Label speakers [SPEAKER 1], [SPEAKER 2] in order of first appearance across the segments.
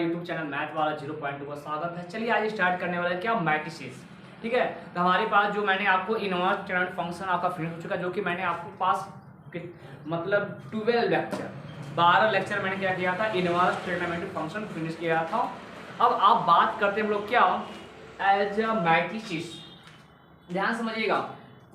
[SPEAKER 1] हमारे YouTube channel math वाला 0.2 का स्वागत है। चलिए आज स्टार्ट करने वाला है क्या मैट्रिसेस। ठीक है, तो हमारे पास जो मैंने आपको इनवर्स ट्रांसफॉर्म फंक्शन आपका फिनिश हो चुका, जो कि मैंने आपको पास मतलब 12 लेक्चर 12 लेक्चर मैंने क्या किया था, इनवर्स ट्रांसफॉर्म फंक्शन फिनिश किया था। अब आप बात करते हैं हम लोग क्या एज अ मैट्रिसेस। ध्यान समझिएगा,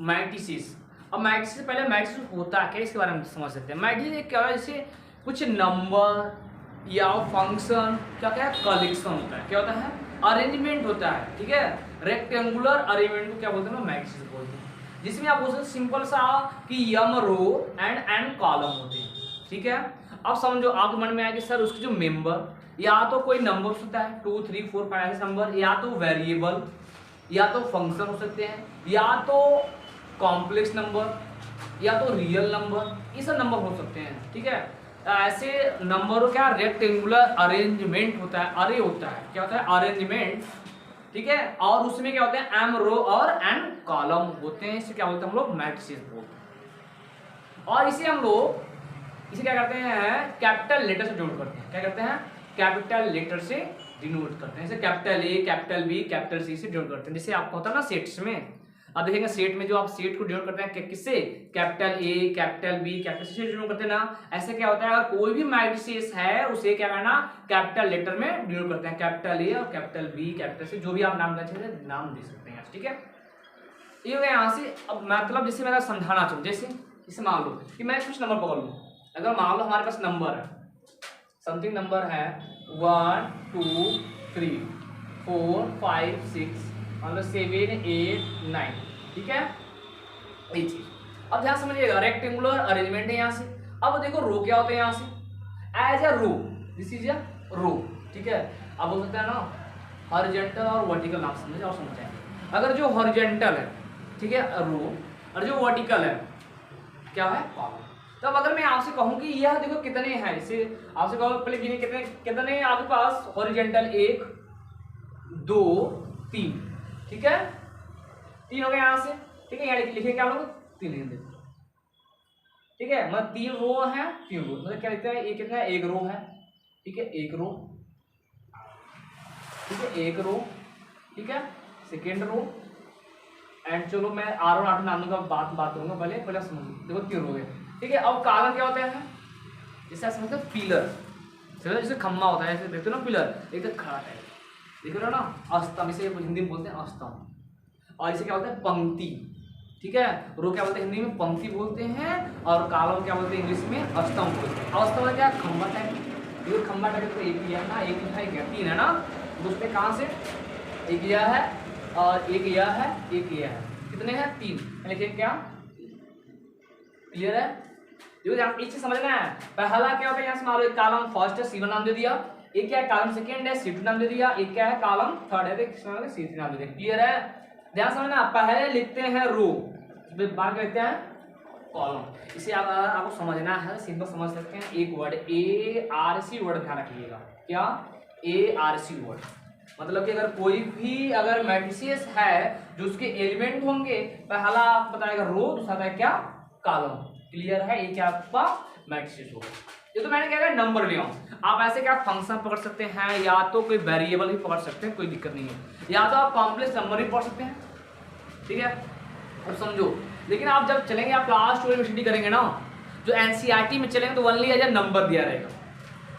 [SPEAKER 1] मैट्रिसेस। अब मैट्रिसेस से पहले मैट्रिसेस होता है क्या, इसके बारे में समझ सकते हैं। मैट्रिसेस क्या है, जैसे कुछ नंबर या फंक्शन क्या क्या है, कलेक्शन होता है। क्या होता है, अरेंजमेंट होता है। ठीक है, रेक्टेंगुलर अरेंजमेंट को क्या बोलते हैं, मैट्रिसेस बोलते हैं। जिसमें आप बोल सकते सिंपल सा कि यम रो एंड एन कॉलम होते हैं। ठीक है, अब समझो आपके मन में आया कि सर उसके जो मेंबर या तो कोई नंबर होता है 2 3 4 5 ऐसे नंबर, या तो वेरिएबल, या तो फंक्शन हो सकते हैं, या तो कॉम्प्लेक्स नंबर, या तो रियल नंबर, ये सब नंबर हो सकते हैं। ठीक है, ऐसे नंबरों क्या रेक्टेंगुलर अरेंजमेंट होता है, अरे होता है, क्या होता है अरेंजमेंट। ठीक है, और उसमें क्या होते हैं एम रो और एन कॉलम होते हैं। इसे क्या बोलते हैं हम लोग, मैट्रिसेस बोलते हैं। और इसे हम लोग इसे क्या करते हैं, कैपिटल लेटर से डिनोट करते हैं। क्या करते हैं, कैपिटल लेटर से डिनोट करते हैं। जैसे capital A, capital B, capital C से डिनोट करते हैं। जैसे आपको होता है ना सेट्स में, अब देखेंगे सेट में जो आप सेट को डिनोट करते हैं किससे, capital A, capital B, capital C से डिनोट करते हैं ना। ऐसे क्या होता है, अगर कोई भी मैट्रिसेस है उसे क्या करना, कैपिटल लेटर में डिनोट करते हैं। कैपिटल ए और कैपिटल बी, कैपिटल सी, जो भी आप नाम नाम दे सकते हैं। ठीक है, ये यहाँ से अब मतलब जैसे मैं समझाना चाहूँ, जैसे मान लो कि मैं कुछ नंबर पकड़ लूँ। अगर मान लो हमारे पास नंबर है, समथिंग नंबर है 1 2 3 4 5 6 मतलब 7 8 9। ठीक है, ये चीज अब ध्यान समझिएगा, रेक्टेंगुलर अरेंजमेंट है यहाँ से। अब देखो रो क्या होता है यहाँ से, as a row, this is a row. ठीक है, अब हो सकता है ना हॉरिजॉन्टल और वर्टिकल नाम समझे और समझे। अगर जो हॉरिजॉन्टल है, ठीक है, रो, और जो वर्टिकल है क्या है, कॉलम। तब अगर मैं आपसे कहूं कि यह देखो कितने हैं, इसे आपसे कहो पहले गिने कितने कितने आपके पास हॉरिजॉन्टल 1 2 3। ठीक है, 3 हो गए यहाँ से। ठीक है, यहाँ लिखे क्या लोग 3 लिख देते। ठीक है, मतलब 3 रो है, 3 रो मतलब क्या लिखते हैं, ये कितना है, 1 रो है। ठीक है, 1 रो। ठीक है, 1 रो। ठीक है, सेकेंड रो एंड चलो मैं आर और आठ नामों का बात करूंगा, पहले समझ देखो 3 रो है। ठीक है, अब कॉलम क्या होता है, जैसे समझते पिलर, जैसे खम्मा होता है, ऐसे देखते हो ना पिलर एकदम खड़ा है, देख रहे हो ना, अस्तम, इसे हिंदी में बोलते हैं अस्तम। और इसे क्या बोलते हैं, पंक्ति। ठीक है, रो क्या बोलते हैं हिंदी में, पंक्ति बोलते हैं, और कॉलम क्या बोलते हैं इंग्लिश में, अस्तम बोलते हैं। अस्तम क्या, खम्बा टाइप। ये खम्बा टाइप तो एक ही है ना, एक है क्या, 3 है ना, तो उसमें कहाँ से एक यह है और एक यह है, एक यह है, कितने हैं 3। लिखिए क्या, क्लियर है। देखो एक चीज समझना है, पहला क्या होता है, यहाँ से मान लो एक कॉलम फर्स्ट है, C1 नाम दे दिया, एक क्या है कॉलम सेकंड है, C2 नाम दे दिया, एक क्या है कॉलम थर्ड है, C3 नाम दे दिया। क्लियर है, ध्यान समझना, पहले लिखते हैं रो, बाद में लिखते हैं कॉलम। इसे आपको समझना है, सिंपल समझ सकते हैं, एक वर्ड ARC वर्ड ध्यान रखिएगा, क्या ARC वर्ड, मतलब कि अगर कोई भी अगर मैट्रिसेस है जो उसके एलिमेंट होंगे, पहला आप बताएगा रो, दूसरा है क्या, कॉलम। क्लियर है, ये क्या आपका मैट्रिसेस होगा। ये तो मैंने क्या कहा नंबर लिया हूं, आप ऐसे क्या फंक्शन पकड़ सकते हैं, या तो कोई वेरिएबल भी पकड़ सकते हैं, कोई दिक्कत नहीं है, या तो आप कॉम्प्लेक्स नंबर भी पढ़ सकते हैं। ठीक है, अब समझो, लेकिन आप जब चलेंगे, आप क्लास 12 में स्टडी करेंगे ना, जो NCERT में चलेंगे तो ओनली एज नंबर दिया रहेगा।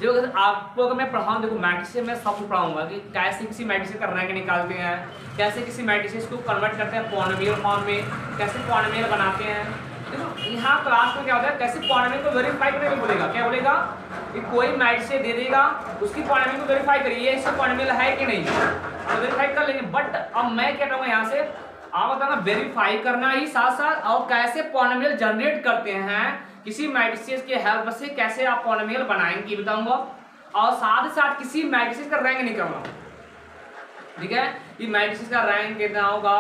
[SPEAKER 1] जो अगर आपको अगर मैं पढ़ाऊँ, देखो मैट्रिसेस में सब कुछ पढ़ाऊंगा कि कैसे किसी मैट्रिसेस का रैंक निकालते हैं, कैसे किसी मैट्रिसेस को कन्वर्ट करते हैं पॉलिनोमियल फॉर्म में, कैसे पॉलिनोमियल बनाते हैं। देखो यहाँ क्लास में क्या होता है, कैसे पॉलिनोमियल को वेरीफाई करने को बोलेगा, क्या बोलेगा कि कोई मैट्रिसेस दे देगा, उसकी पॉलिनोमियल को वेरीफाई करिए, इसका पॉलिनोमियल है कि नहीं, तो वेरीफाई कर लेंगे। बट अब मैं क्या कहूँगा यहाँ से, आप बताना वेरीफाई करना ही साथ साथ, और कैसे पॉलिनोमियल जनरेट करते हैं किसी मैट्रिसेस के हेल्प से, कैसे आप पॉलिनोमियल बनाएंगे बताऊंगा, और साथ ही साथ किसी मैट्रिसेस का रैंक निकालना। ठीक है, ये मैट्रिसेस का रैंक कितना होगा,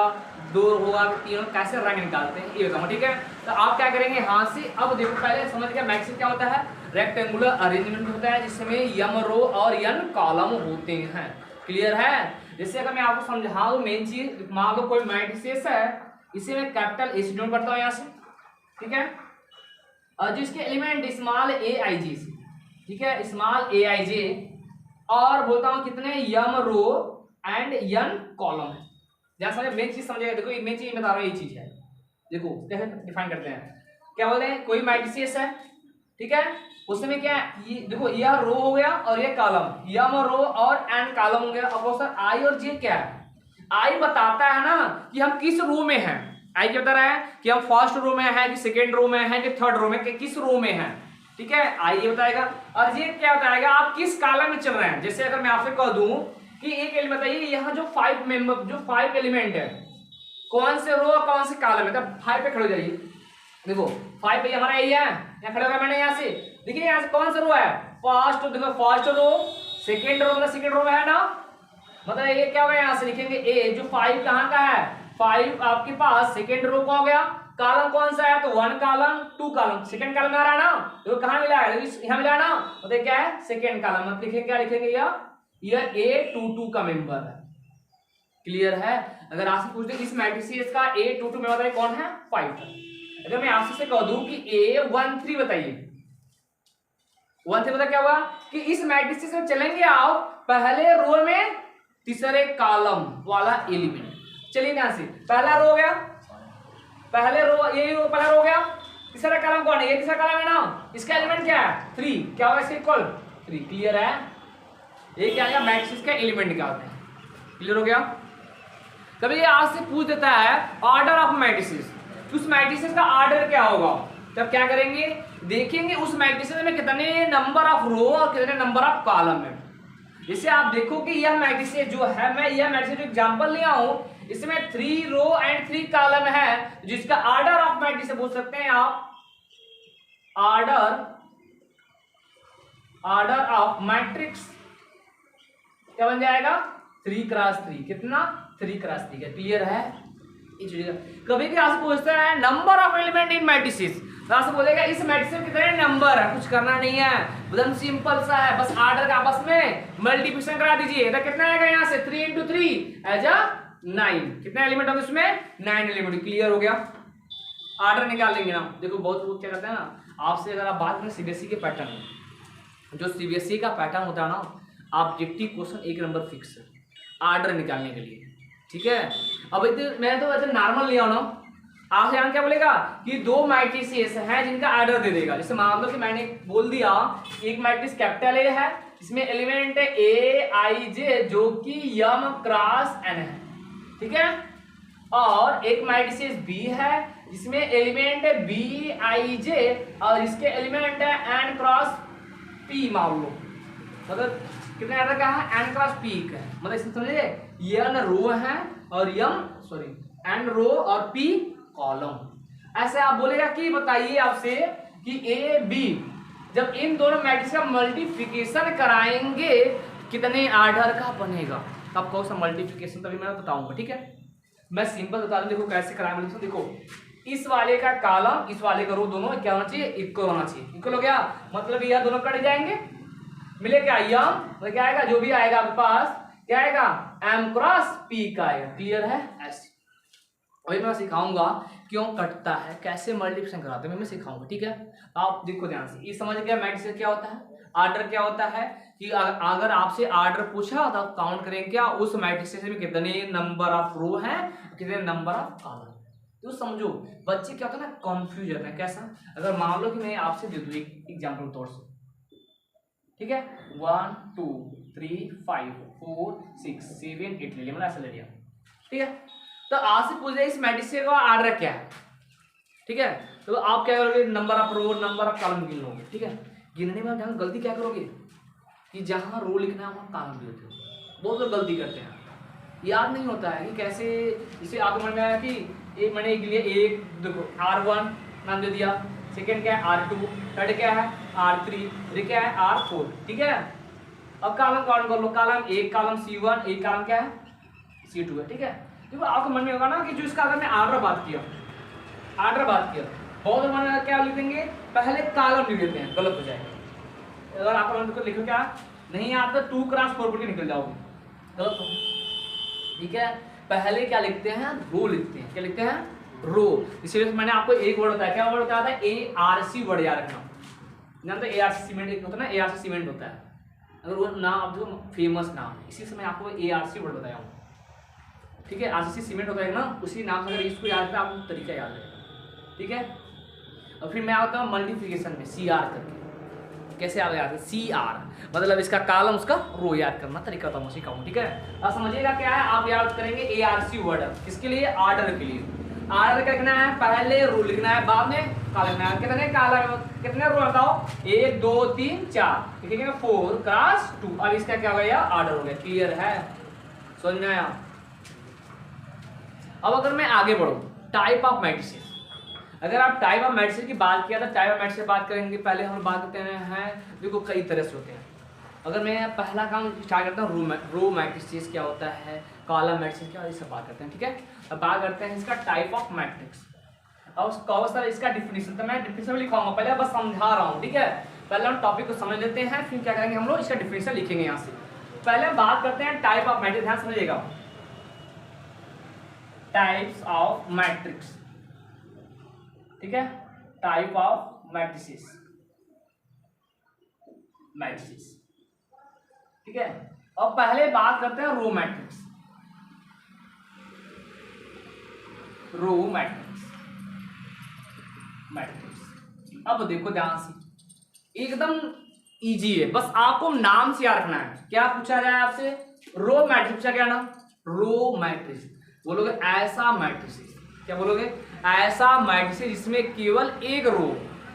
[SPEAKER 1] 2 होगा, 3 होगा, कैसे रैंक निकालते हैं ये बताऊंगा। ठीक है, तो आप क्या करेंगे यहाँ से, अब देखो पहले समझ गया मैट्रिसेस क्या होता है, रेक्टेंगुलर अरेंजमेंट होता है जिसमें यम रो और n कॉलम होते हैं। क्लियर है, जैसे अगर मैं आपको समझाऊं मेन चीज, मान लो कोई मैट्रिसेस है, इसे मैं कैपिटल A से डिनोट करता हूँ यहाँ से। ठीक है, और जिसके एलिमेंट स्मॉल aij से, ठीक है, स्मॉल aij और बोलता हूं कितने यम रो एंड n कॉलम है। ध्यान समझे, मेन चीज समझेगा। देखो मेन चीज बता रहा हूं, ये चीज है। देखो कैसे डिफाइन करते हैं, क्या बोलते हैं, कोई मैट्रिसेस है, ठीक है, उसमें क्या है, ये देखो यह रो हो गया और ये कॉलम, यम रो और n कॉलम हो गया। अब सर आई और जे क्या है, आई बताता है ना कि हम किस रो में हैं। आई क्या बता रहा है कि हम फर्स्ट रो में है कि सेकेंड रो में है कि थर्ड रो में, कि किस रो में है, ठीक है, आई ये बताएगा। और ये क्या बताएगा, आप किस कॉलम में चल रहे हैं। जैसे अगर मैं आपसे कह दूं कि एक एलिमेंट बताइए, यहाँ जो 5 एलिमेंट है, कौन से रो और कौन से कॉलम है, तब 5 पे खड़े हो जाइए। देखो 5 पे हमारा यही है, यहाँ खड़े हो गया मैंने, यहाँ से देखिए, यहाँ से कौन सा रो है, फर्स्ट, देखो फर्स्ट रो, सेकेंड रो, मतलब सेकेंड रो में है ना, मतलब ये क्या होगा, यहाँ से लिखेंगे ए, जो 5 कहाँ का है, 5 आपके पास सेकेंड रो का हो गया। कॉलम कौन सा है, तो 1 कॉलम 2 कॉलम, सेकेंड कॉलम में आ रहा है ना, तो कहाँ मिला है, यहाँ मिला है ना, मतलब क्या है, सेकेंड कॉलम। मतलब लिखेंगे क्या, लिखेंगे यह A22 का मेंबर है। क्लियर है। अगर आपसे पूछ दे इस मैट्रिसेस का A22 मेंबर है कौन है, 5 है। अगर मैं आपसे कह दूं कि A13 बताइए, 13 बता क्या हुआ कि इस मैट्रिसेस में चलेंगे आप पहले रो में तीसरे कॉलम वाला एलिमेंट। चलिए यहां से पहला रो हो गया, पहले रो, ये पहला रो हो गया, तीसरा कॉलम कौन है, ये तीसरा कॉलम है ना, इसका एलिमेंट क्या है, 3, क्या होगा, इसके इक्वल 3। क्लियर है, ये क्या है, मैट्रिक्स का एलिमेंट निकालते हैं। क्लियर हो गया। कभी ये आज से पूछ देता है ऑर्डर ऑफ मैट्रिसेस, उस मैट्रिसेस का ऑर्डर क्या होगा, तब क्या करेंगे, देखेंगे उस मैट्रिसेस में कितने नंबर ऑफ रो और कितने नंबर ऑफ कॉलम है। जैसे आप देखो कि यह मैट्रिसेस जो है, मैं यह मैट्रिसेस जो एग्जांपल लिया हूं, इसमें 3 रो एंड 3 कॉलम है, जिसका ऑर्डर ऑफ मैट्रिसेस बोल सकते हैं आप, ऑर्डर ऑफ मैट्रिक्स क्या बन जाएगा, 3x3, कितना, 3x3 का। क्लियर है। कभी भी आपसे पूछता है number of element in matrices, तो आपसे बोलेगा इस मैट्रिक्स में कितने नंबर है, कुछ करना नहीं है, एकदम सिंपल सा है, बस ऑर्डर का आपस में मल्टीप्लिकेशन करा दीजिए। तो कितना आएगा यहाँ से, 3 × 3 एज अ 9, कितने एलिमेंट होंगे उसमें, 9 एलिमेंट। क्लियर हो गया। ऑर्डर निकाल लेंगे ना। देखो बहुत लोग क्या करते हैं ना, आपसे अगर आप बात करें सीबीएसई के पैटर्न, जो सीबीएसई का पैटर्न होता है ना, ऑब्जेक्टिव क्वेश्चन 1 नंबर फिक्स है ऑर्डर निकालने के लिए, ठीक है। अब मैं तो वैसे नॉर्मल लिया ना, आपसे यहाँ क्या बोलेगा कि 2 मैट्रिसेस हैं जिनका ऑर्डर दे देगा। जैसे मान लो कि मैंने बोल दिया एक मैट्रिक्स कैपिटल ए है, इसमें एलिमेंट है ए आई जे, जो कि m क्रॉस n है, ठीक है, और एक मैट्रिसेस बी है जिसमें एलिमेंट है बी आई जे और इसके एलिमेंट है n क्रॉस p, मान लो, मतलब कितने ऑर्डर का है, n क्रॉस p का है, मतलब इसमें समझिए n रो है और n रो और p कॉलम। ऐसे आप बोलेगा कि बताइए आपसे कि ए बी, जब इन दोनों मैट्रिक्स का मल्टीप्लिकेशन कराएंगे कितने ऑर्डर का बनेगा, तब कौन सा मल्टीप्लिकेशन तभी मैं बताऊंगा, ठीक है। मैं सिंपल बता दूं, देखो कैसे कराएंगे मल्टीप्लिकेशन। देखो इस वाले का कॉलम इस वाले का रो दोनों क्या होना चाहिए, इक्वल होना चाहिए। इक्वल हो गया, मतलब यह दोनों कट जाएंगे, मिले क्या यम, मतलब क्या आएगा, जो भी आएगा आपके पास क्या आएगा, m क्रॉस p का आएगा। क्लियर है। ऐसे अभी मैं सिखाऊंगा क्यों कटता है, कैसे मल्टीप्लिकेशन कराते हैं, मैं सिखाऊंगा, ठीक है। आप देखो ध्यान से, ये समझ गया मैट्रिक्स क्या होता है, ऑर्डर क्या होता है, कि अगर आपसे ऑर्डर पूछा तो काउंट करेंगे क्या, उस मैट्रिक्स में कितने नंबर ऑफ रो हैं, कितने नंबर ऑफ कॉलम। तो समझो बच्चे क्या होता है ना, कंफ्यूज होते हैं। कैसा, अगर मान लो कि मैं आपसे दे दूं एक एग्जाम्पल तौर से, ठीक है, 1 2 3 5 4 6 7 8 ले लिया, मतलब ऐसा ले लिया, ठीक है। तो आपसे पूछ रहे इस मैट्रिक्स का ऑर्डर क्या है, ठीक है। तो आप क्या करोगे, number of row number of column गिन लोगे, ठीक है। गिनने में ध्यान, गलती क्या करोगे कि जहां रो लिखना है वहां कॉलम भी होते हो। बहुत लोग गलती करते हैं, याद नहीं होता है कि कैसे। जैसे आपको मन में आया कि एक मैंने एक लिए, एक देखो R1 नाम दे दिया, सेकेंड क्या है R2, थर्ड क्या है R3, फिर क्या है R4, ठीक है। अब कॉलम काउंट कर लो, कॉलम एक कॉलम C1, एक कॉलम क्या है C2 है, ठीक है। देखो आपको मन में होगा ना कि जो इसका अगर मैं ऑर्डर बात किया, बहुत मन में क्या लिख देंगे, पहले कॉलम लिख देते हैं, गलत हो जाएगा। अगर आप मन को लिखो क्या नहीं आता, 2 × 4 करके निकल जाओगे, गलत हो, ठीक है। पहले क्या लिखते हैं, रो लिखते हैं, क्या लिखते हैं, रो। इसलिए मैंने आपको एक वर्ड बताया, क्या वर्ड बताया था, ARC वर्ड याद रखना। जानते ARC सीमेंट एक होता है ना, ARC सीमेंट होता है, अगर वो नाम जो फेमस नाम है, इसी से मैं आपको ARC वर्ड बताया हूँ, ठीक है। RCC सीमेंट होता है ना, उसी नाम से अगर इसको याद है आपको तरीका याद रहेगा, ठीक है। और फिर मैं आता हूँ मल्टीप्लिकेशन में CR करके, कैसे याद है CR मतलब इसका कॉलम उसका रो याद करना तरीका था उसी का, ठीक है। अब समझिएगा क्या है, आप याद करेंगे ARC वर्ड किसके लिए, आर्डर के लिए। आर्डर का लिखना है, पहले रो लिखना है, बाद में कॉलम लिखना है। कितने कॉलम, कितने रो बताओ, 1 2 3 4, लिखेंगे 4 क्रॉस 2। अब इसका क्या हो गया, आर्डर हो गया। क्लियर है, समझ में आया। अब अगर मैं आगे बढ़ूं, टाइप ऑफ मैट्रिसेस, अगर आप टाइप ऑफ मैट्रिसेस की बात किया तो टाइप ऑफ मैट्रिसेस बात करेंगे। पहले हम बात करते हैं, देखो कई तरह से होते हैं। अगर मैं पहला काम स्टार्ट करता हूँ, रो मैट्रिसेस क्या होता है, कॉलम मैट्रिसेस क्या, ये सब बात करते हैं, ठीक है। अब बात करते हैं इसका टाइप ऑफ मैट्रिक्स। अब सर इसका डिफिनेशन, तो मैं डिफिनेशन में लिखाऊंगा, पहले बस समझा रहा हूँ, ठीक है। पहले हम टॉपिक को समझ लेते हैं, फिर क्या करेंगे हम लोग, इसका डिफिनेशन लिखेंगे यहाँ से। पहले हम बात करते हैं टाइप ऑफ मैट्रिक्स, ध्यान समझिएगा, टाइप्स ऑफ मैट्रिक्स, ठीक है। टाइप ऑफ मैट्रिसेस, मैट्रिसेस, ठीक है। और पहले बात करते हैं row matrix, row matrix, matrix. अब देखो ध्यान से, एकदम इजी है, बस आपको नाम से याद रखना है। क्या पूछा जाए आपसे, रो मैट्रिक्स का क्या नाम, रो मैट्रिक्स। बोलोगे ऐसा मैट्रिक्स, क्या बोलोगे, ऐसा मैट्रिक्स जिसमें केवल एक रो,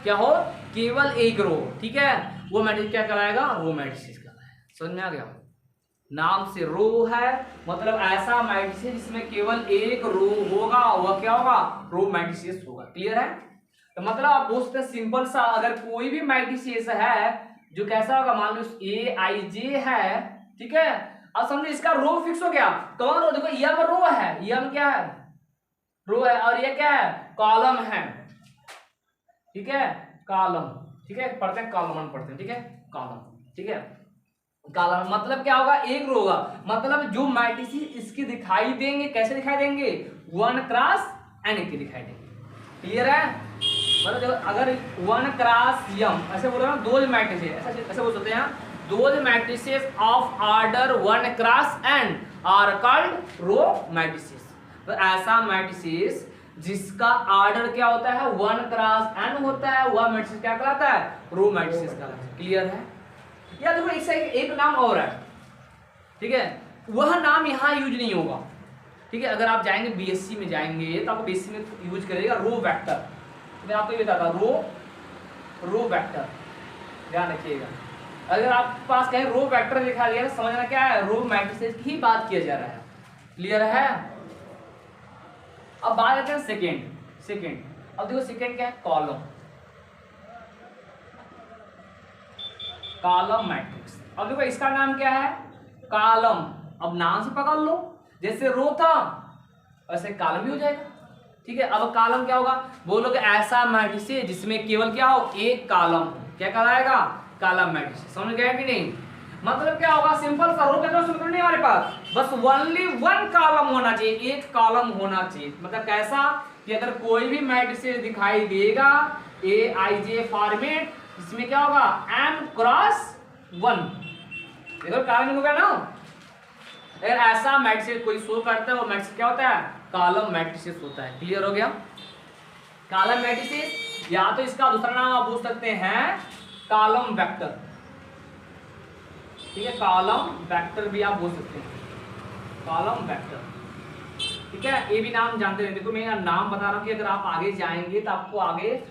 [SPEAKER 1] क्या हो, केवल एक रो, ठीक है, वो मैट्रिक्स क्या कहलाएगा, रो मैट्रिक्स कहलाएगा। समझ में आ गया, नाम से रो है, मतलब ऐसा मैट्रिक्स जिसमें केवल एक रो होगा, वह क्या होगा, रो मैट्रिक्स होगा। क्लियर है, तो मतलब आप बोल सकते हैं सिंपल सा, अगर कोई भी मैट्रिक्स है जो कैसा होगा, मान लो AIJ है, ठीक है। अब समझो इसका रो फिक्स हो गया, कौन रो, देखो यह में रो है, यह में क्या है, रो है, और ये क्या है, कॉलम है, ठीक है, कॉलम, ठीक है, पढ़ते हैं कॉलम पढ़ते हैं, ठीक है, कॉलम, ठीक है। कॉलम मतलब क्या होगा, एक रो होगा, मतलब जो मैट्रिक्स इसकी दिखाई देंगे, कैसे दिखाई देंगे, 1 क्रॉस n के दिखाई देंगे। क्लियर है, मतलब अगर 1 क्रॉस m ऐसे बोलो ना, दो मैट्रिक्स ऐसे बोल सकते हैं, those matrices of order 1 cross n are called row matrices। तो ऐसा मैट्रिसेस जिसका ऑर्डर क्या होता है, 1 क्रॉस n होता है, वह मैट्रिक्स क्या कहलाता है, रो मैट्रिसेस कहलाता है। क्लियर है, या देखो एक नाम और है, ठीक है, वह नाम यहाँ यूज नहीं होगा, ठीक है। अगर आप जाएंगे BSc में जाएंगे तो आपको BSc में यूज करेगा रो वेक्टर, मैं आपको ये बताता रो वेक्टर, ध्यान रखिएगा। अगर आपके पास कहीं रो वेक्टर लिखा गया है, समझना क्या है, रो मैट्रिसेस की ही बात किया जा रहा है। क्लियर है, अब बात करते हैं सेकेंड। अब देखो सेकेंड क्या है, कॉलम मैट्रिक्स। अब देखो इसका नाम क्या है, कॉलम। अब नाम से पकड़ लो, जैसे रो था वैसे कॉलम भी हो जाएगा, ठीक है। अब कॉलम क्या होगा, बोलोगे ऐसा मैट्रिक्स जिसमें केवल क्या हो, एक कॉलम, क्या कहलाएगा, कॉलम मैट्रिक्स। समझ गए कि नहीं, मतलब क्या होगा, सिंपल सा, रो का सूत्र नहीं हमारे पास, बस ओनली 1 कॉलम होना चाहिए, एक कॉलम होना चाहिए। मतलब कैसा कि अगर कोई भी मैट्रिक्स दिखाई देगा AIJ फॉर्मेट, इसमें क्या होगा, m क्रॉस 1, देखो कॉलम हो गया ना। अगर ऐसा मैट्रिक्स कोई शो करता है, वो मैट्रिक्स क्या होता है, कॉलम मैट्रिक्स होता है। क्लियर हो गया, कॉलम मैट्रिक्स, या तो इसका दूसरा नाम आप पूछ सकते हैं कॉलम वेक्टर, ठीक है, कॉलम वेक्टर भी आप बोल सकते हैं, कॉलम वेक्टर, ठीक है। ये भी नाम जानते हैं, देखो मैं नाम बता रहा हूँ कि अगर आप आगे जाएंगे तो आपको आगे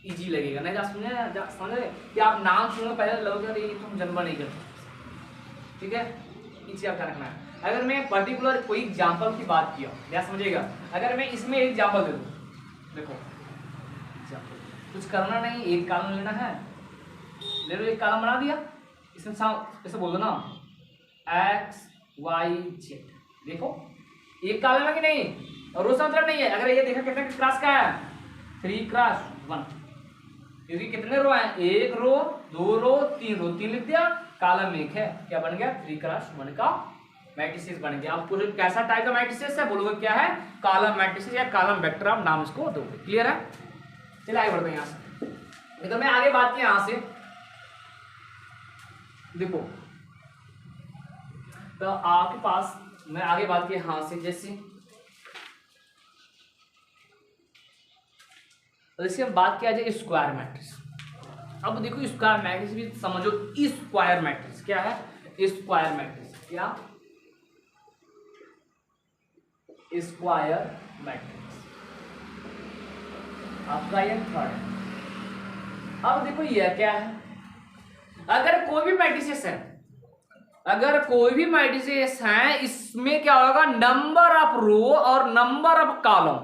[SPEAKER 1] इजी लगेगा, नहीं समझे कि आप नाम सुनो पहले लगेगा ये तुम जन्म नहीं करते, ठीक है, इसे आप ध्यान रखना है। अगर मैं पर्टिकुलर कोई एग्जाम्पल की बात किया, क्या समझेगा, अगर मैं इसमें एक एग्जाम्पल दे दूँ, देखो कुछ करना नहीं, एक कॉलम लेना है, ले लो, एक कॉलम बना दिया, इसमें ऐसे बोल दो ना XYZ, देखो एक कॉलम है कि नहीं, और रो मतलब नहीं है। अगर ये देखा कितने क्रॉस का है, 3 क्रॉस 1, क्योंकि कितने रो हैं, 1 रो 2 रो 3 रो, 3 लिख दिया, कॉलम 1 है, क्या बन गया, 3 क्रॉस 1 का मैट्रिक्स बन गया। आप पूरे कैसा टाइप का मैट्रिक्स है, बोलोगे क्या है, कॉलम मैट्रिक्स या कॉलम वेक्टर, आप नाम इसको दोगे। क्लियर है, चलिए आगे बढ़ते हैं यहाँ से। तो मैं आगे बात की यहाँ से, देखो तो आपके पास मैं आगे बात की हाँ से जैसे तो इसकी बात किया जाए स्क्वायर मैट्रिक्स। अब देखो स्क्वायर मैट्रिक्स भी समझो, स्क्वायर मैट्रिक्स क्या है, स्क्वायर मैट्रिक्स क्या, स्क्वायर मैट्रिक्स आपका ये थर्ड है। अब देखो यह क्या है, अगर कोई भी मैट्रिसेस है, अगर कोई भी मैट्रिसेस है, इसमें क्या होगा, नंबर ऑफ रो और नंबर ऑफ कॉलम,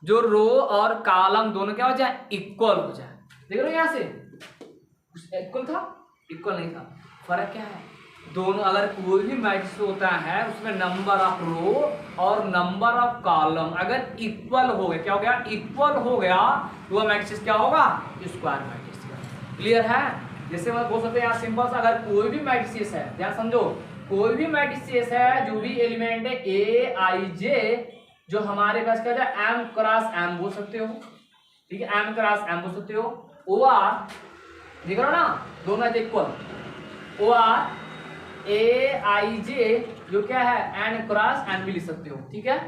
[SPEAKER 1] जो रो और कॉलम दोनों क्या हो जाए, इक्वल हो जाए। देख रहे हो यहां से इक्वल था, इक्वल नहीं था, फर्क क्या है, दोनों अगर कोई भी मैट्रिक्स होता है उसमें नंबर ऑफ रो और नंबर ऑफ कॉलम अगर इक्वल हो गए, क्या हो गया, इक्वल हो गया, तो वह मैट्रिक्स क्या होगा, स्क्वायर मैट्रिक्स। क्लियर है। जैसे मैं बोल सकते हैं यहाँ सिंपल सा, अगर कोई भी मैट्रिक्स है, ध्यान समझो, कोई भी मैट्रिक्स है, जो भी एलिमेंट है ए आई जे, जो हमारे पास क्या है एम क्रॉस एम बोल सकते हो, ठीक है, एम क्रॉस एम बोल सकते हो, ओ आर देख रहे हो ना, दोनों है equal, O R A I जे जो क्या है एन क्रॉस एन भी लिख सकते हो, ठीक है,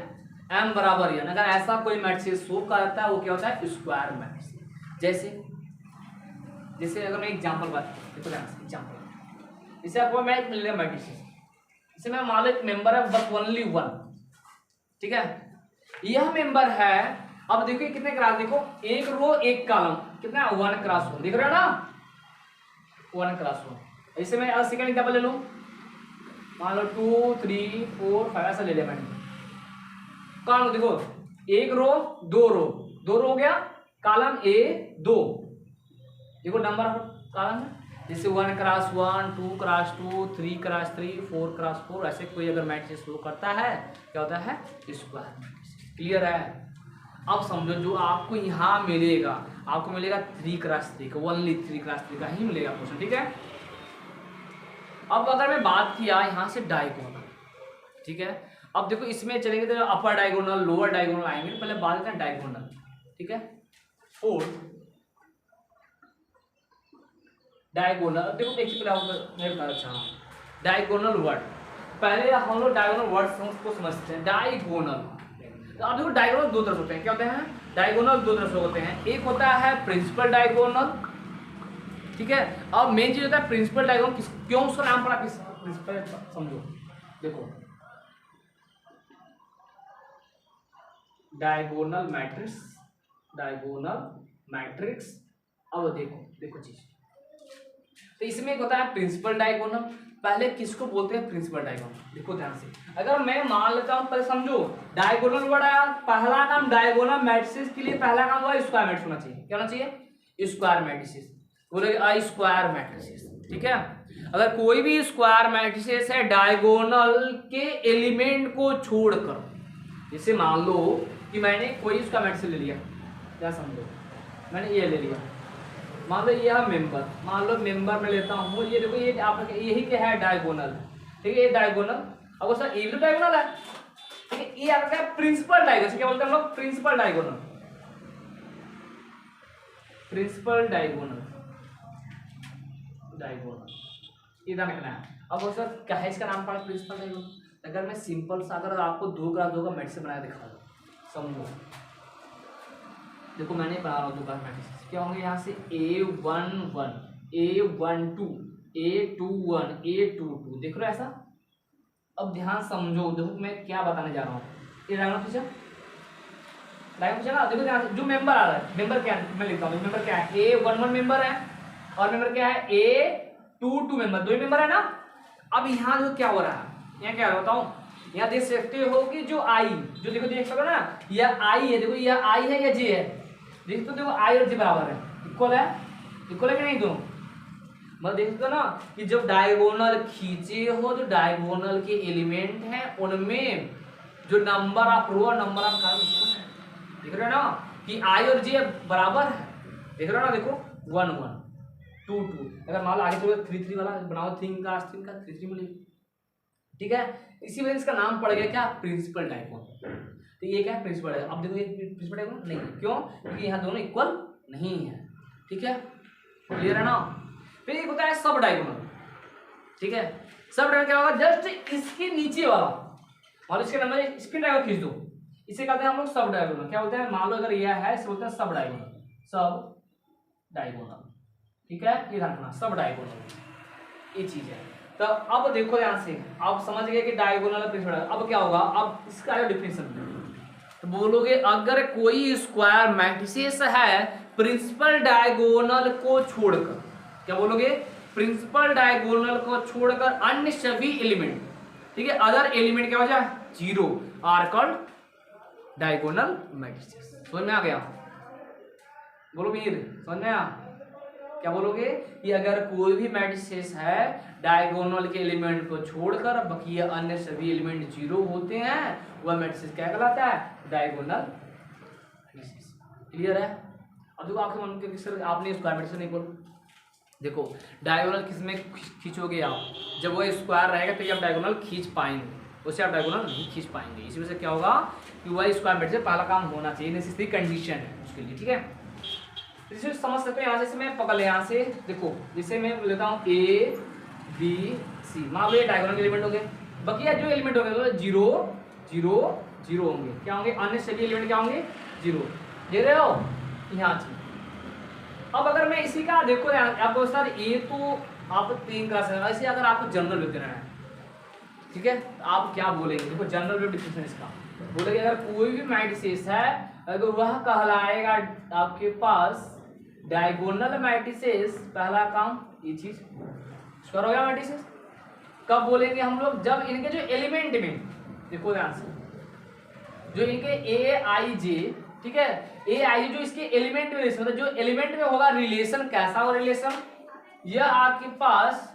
[SPEAKER 1] एम बराबर एन। अगर ऐसा कोई मैट्रिक्स शो करता है वो क्या होता है, स्क्वायर मैट्रिक्स। जैसे जैसे अगर मैं एग्जांपल बात देखो, एग्जांपल जैसे आपको मैं मिलेगा मैट्रिक्स, जैसे मैं मान लो एक मेंबर है बस ओनली वन, ठीक है, यह मेंबर है। अब देखो कितने क्रॉस, देखो एक रो एक कॉलम, कितना 1 क्रॉस 1, देख रहे हो ना, 1 क्रॉस 1। ऐसे मैं सेकंड एग्जांपल ले लूं, मान लो 2 3 4 5 ऐसा ले लिया मैंने, कॉलम देखो एक रो दो रो, दो रो हो गया, कॉलम ए 2, देखो नंबर ऑफ कॉलम है, जैसे 1 क्रॉस 1 2 क्रॉस 2 3 क्रॉस 3 4 क्रॉस 4, ऐसे कोई अगर मैट्रिक्स शो करता है क्या होता है, स्क्वायर मैट्रिक्स। क्लियर है। अब समझो जो आपको यहाँ मिलेगा, आपको मिलेगा 3 क्रॉस 3 का, ओनली 3 क्रॉस 3 का ही मिलेगा क्वेश्चन, ठीक है। अब अगर मैं बात किया यहाँ से डायगोनल, ठीक है, अब देखो इसमें चलेंगे तो अपर डायगोनल लोअर डायगोनल आएंगे, पहले बात करते हैं डायगोनल, ठीक है। 4 डायगोनल, देखो एक मेरे पास, अच्छा डायगोनल वर्ड, पहले हम लोग डायगोनल वर्ड को समझते हैं। डायगोनल, तो आप देखो डायगोनल दो तरह से होते हैं, क्या होते हैं, डायगोनल दो तरह से होते हैं, एक होता है प्रिंसिपल डायगोनल, ठीक है। अब मेन चीज होता है प्रिंसिपल डायगोनल, क्यों उसका नाम पड़ा प्रिंसिपल, समझो, देखो डायगोनल मैट्रिक्स, डायगोनल मैट्रिक्स। अब देखो देखो चीज, तो इसमें एक होता है प्रिंसिपल डायगोनल, पहले किसको बोलते हैं, प्रिंसिपल डायगोनल। देखो ध्यान से, अगर मैं मान लेता हूं, पहले समझो डायगोनल वर्ड आया, पहला काम डायगोनल मैट्रिक्स के लिए पहला काम हुआ स्क्वायर मैट्रिक्स होना चाहिए, क्या होना चाहिए, स्क्वायर मैट्रिक्स, बोले स्क्वायर मैट्रिक्स, ठीक है। अगर कोई भी स्क्वायर मैट्रिक्स है डायगोनल के एलिमेंट को छोड़कर, जैसे मान लो कि मैंने कोई उसका मैट्रिक्स ले लिया, क्या समझो, मैंने ये ले लिया, मान लो यह मेंबर, मान लो मेंबर में लेता हूँ, ये देखो ये आपका यही क्या है, डायगोनल, ठीक है, ये डायगोनल। अब सर ये भी डायगोनल है, ठीक है, ये आपका प्रिंसिपल डायगोनल, क्या बोलते हैं हम लोग, principal diagonal, principal diagonal, diagonal ये ध्यान रखना है। अब सर क्या है इसका नाम पड़ा, प्रिंसिपल डायगोनल। अगर मैं सिंपल सा अगर आपको 2 क्रॉस 2 का मैट्रिक्स बना के दिखा दूं, समझो, देखो मैंने बना रहा हूँ 2 क्रॉस मैट्रिक्स, क्या होंगे यहाँ से A11 A12 A21 A22, देख रहे हो ऐसा। अब ध्यान समझो, देखो मैं क्या बताने जा रहा हूँ, ये डायगोनल पूछा, डायगोनल पूछा ना, देखो ध्यान से, जो मेंबर आ रहा है, मेंबर क्या है मैं लिखता हूँ, मेंबर क्या है, A11 मेंबर है और मेंबर क्या है A22 मेंबर, 2 मेंबर है ना। अब यहाँ जो क्या हो रहा है, यहाँ क्या बताऊँ, यहाँ देख सकते हो कि जो आई, जो देखो देख सको ना, यह आई है, देखो यह आई है या जे है, देख तो देखो आई और जे बराबर है, इक्वल है, इक्वल है कि नहीं दोनों, मतलब देख सकते हो ना कि जब डायगोनल खींचे हो, जो डायगोनल के एलिमेंट हैं उनमें जो नंबर ऑफ रो और नंबर ऑफ कॉलम, देख रहे हो ना कि आई और जे बराबर है, देख रहे हो ना, देखो 1 1 2 2, अगर मान लो आगे चलो 3 3 वाला बनाओ, 3 का 3 3 मिलेगा, ठीक है। इसी वजह से इसका नाम पड़ गया क्या, प्रिंसिपल डायगोनल। तो ये क्या है, प्रिंसिपल डायगोनल। अब देखो ये प्रिंसिपल डायगोनल नहीं, क्यों, क्योंकि यहाँ दोनों इक्वल नहीं है, ठीक है, क्लियर है ना। फिर एक होता है सब डायगोनल, ठीक है, सब डायगोनल क्या होगा, जस्ट इसके नीचे वाला, और इसके नंबर स्पिन डायगोनल खींच दो, इसे कहते हैं हम लोग सब डायगोनल। क्या बोलते हैं, मान लो अगर यह है, इसे बोलते हैं सब डायगोनल, सब डायगोनल, ठीक है, ये रखना सब डायगोनल, ये चीज है। तो अब देखो यहां से आप समझ गए कि डायगोनल प्रिंसिपल। अब क्या होगा, अब इसका डिफिनेशन तो बोलोगे, अगर कोई स्क्वायर मैट्रिसेस है प्रिंसिपल डायगोनल को छोड़कर, क्या बोलोगे, प्रिंसिपल डायगोनल को छोड़कर अन्य सभी एलिमेंट, ठीक है, अदर एलिमेंट क्या हो जाए, zero, are called diagonal matrices. समझ में आ गया, बोलो वीर, समझ में आ, क्या बोलोगे कि अगर कोई भी मैट्रिसेस है डायगोनल के एलिमेंट को छोड़कर बाकी अन्य सभी एलिमेंट जीरो होते हैं, वह मैट्रिसेस क्या कहलाता है, डायगोनल मैट्रिसेस। क्लियर है। अब देखो आपके मन के सर आपने स्क्वायर मैट्रिसेस नहीं बोल, देखो डायगोनल किस में खींचोगे आप, जब वो स्क्वायर रहेगा तो आप डायगोनल खींच पाएंगे, उससे आप डायगोनल नहीं खींच पाएंगे। इसी वजह से क्या होगा कि वह स्क्वायर मैट्रिसेस पहला काम होना चाहिए, नेसेसरी कंडीशन है उसके लिए, ठीक है। इसे समझ सकते हो, यहाँ से मैं पकड़ ले, यहाँ से देखो, जैसे मैं लेता हूँ ए बी सी, मान लो ये डायगोनल एलिमेंट हो गए, बाकी जो एलिमेंट हो गए तो जीरो जीरो जीरो होंगे, क्या होंगे, अन्य सभी एलिमेंट क्या होंगे, जीरो, दे रहे हो यहाँ से। अब अगर मैं इसी का देखो आपको सर, ये तो आप 3 क्लास है, ऐसे अगर आपको जनरल व्यू देना है, ठीक है, आप क्या बोलेंगे, देखो जनरल व्यू डिफिनेशन इसका बोलेंगे, अगर कोई भी मैट्रिसेस है अगर वह कहलाएगा आपके पास डायगोनल मैट्रिसेस, पहला काम ये चीज स्क्वायर हो गया मैट्रिसेस। कब बोलेंगे हम लोग, जब इनके जो एलिमेंट में, देखो ध्यान से, जो इनके ए आई जे, ठीक है, ए आई जो इसके एलिमेंट में रिलेशन, मतलब जो एलिमेंट में होगा रिलेशन, कैसा होगा रिलेशन, यह आपके पास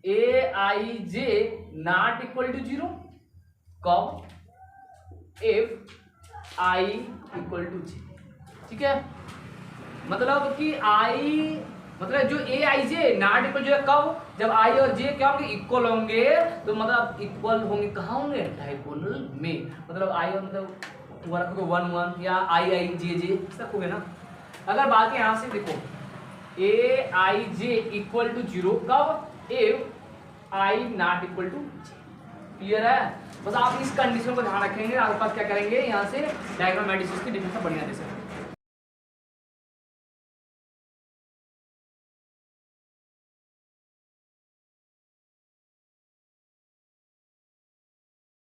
[SPEAKER 1] ए I J not equal to zero, कब, इफ आई इक्वल टू जे, ठीक है, मतलब कि आई, मतलब जो ए आई जे नॉट इक्वल जो है कब, जब आई और जे क्या होंगे, इक्वल होंगे, तो मतलब इक्वल होंगे कहाँ होंगे, डायगोनल में, मतलब आई और मतलब वन वन या आई आई जे जे रखोगे ना। अगर बात यहाँ से देखो, A I J equal to zero कब, if I not equal to J. Clear है, बस आप इस कंडीशन को ध्यान रखेंगे, आपके पास क्या करेंगे, यहाँ से डायगोनल मैट्रिसेस की डिफिनेशन बढ़िया दे सकते हैं।